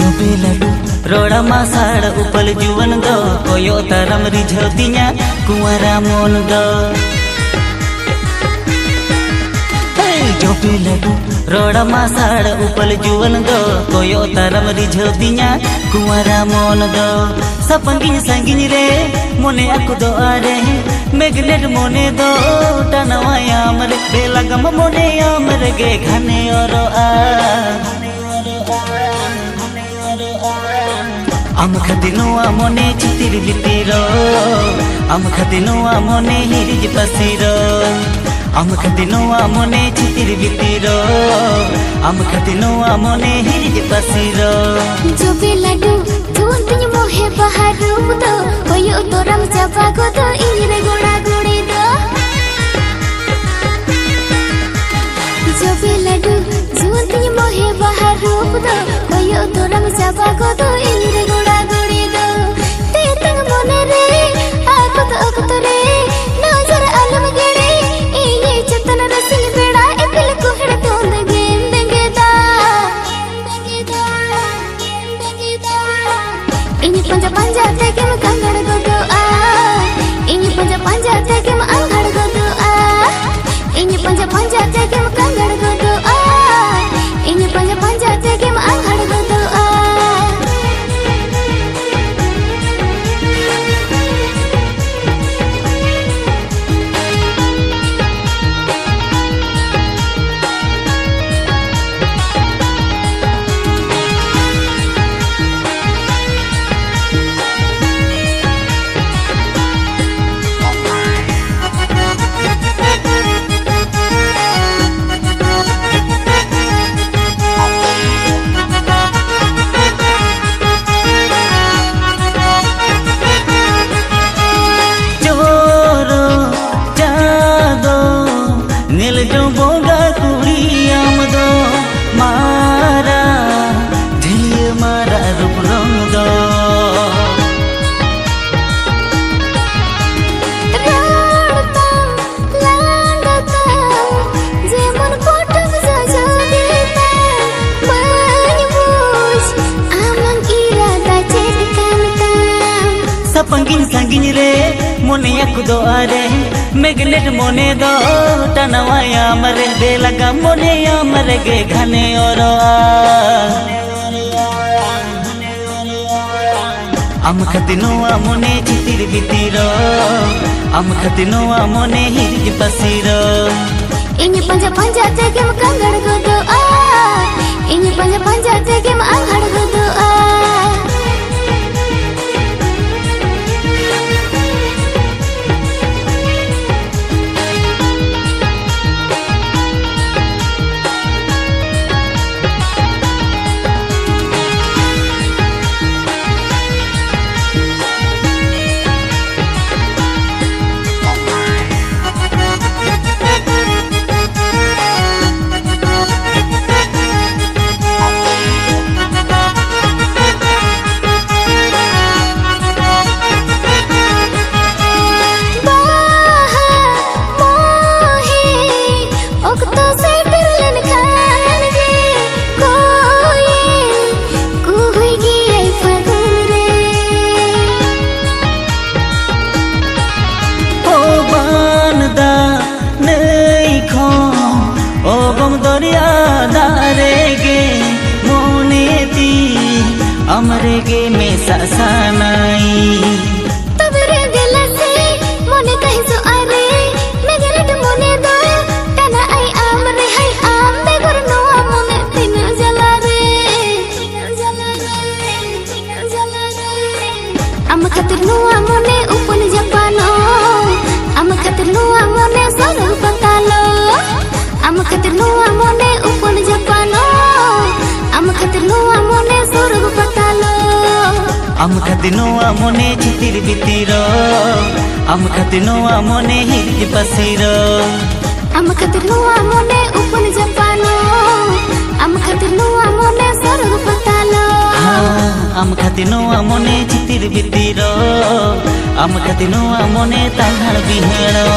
जोबे लाडू रोड़ा मासाड़ उपल जुवन दो कोयो तरम रिझौतिया कुंवरा मोन दो जोबे लाडू रोड़ा मासाड़ उपल जुवन दो कोयो तरम रिझौतिया कुंवरा मोन दो सपंगिन संगिन रे मोने aku doa re magnet mone do tanawaya amre belagam mone amre ge ghane oro a am khadinu amone chitir bitiro am khadinu amone hirij pasiro am khadinu amone chitir bitiro am khadinu amone hirij pasiro जो बेलाडू तुन तुन मोहे बाहर रूप दो कोयो तोरम जबा को दो इरे गोड़ा गोड़ी दो जो बेलाडू तुन तुन मोहे बाहर रूप दो कोयो तोरम जबा को दो इरे गोड़ा गोड़ी दो ते तंग मोने रे आको तो रे नजर आलम गेड़े ये चतन रसिल बेड़ा एपिल कुहड़ तोंद गेम देंगे दा ini panja teke mu kangar godo a ini panja teke mu angar godo a ini panja teke mu kangar godo a ini panja teke mu angar godo a जो बोगा कुड़ी आम दो मारा धिय मारा रूप रंग दो सपंगिन संगिन रे मोने aku doa re magnet mone do tanawaya amre belaga mone amre ge ghane oro am khadinu amone chitir bitiro am khadinu amone hirij pasiro ini panja teke mu kangar godo a ini panja teke mu angar godo a amre ge me sasanai tabere gela se mone kai so are magnet mone do tana ai amre hai am de gorno mone tin jala re am khatir no mone upon japano am khatir no mone saru patalo am khatir no mone upon japano am khatir no mone saru patalo am khadinu amone chitir bitiro am khadinu amone hirij pasiro am khatir amone upon japano am khatir amone saru patalo am khadinu amone chitir bitiro am khadinu amone tanghar bihero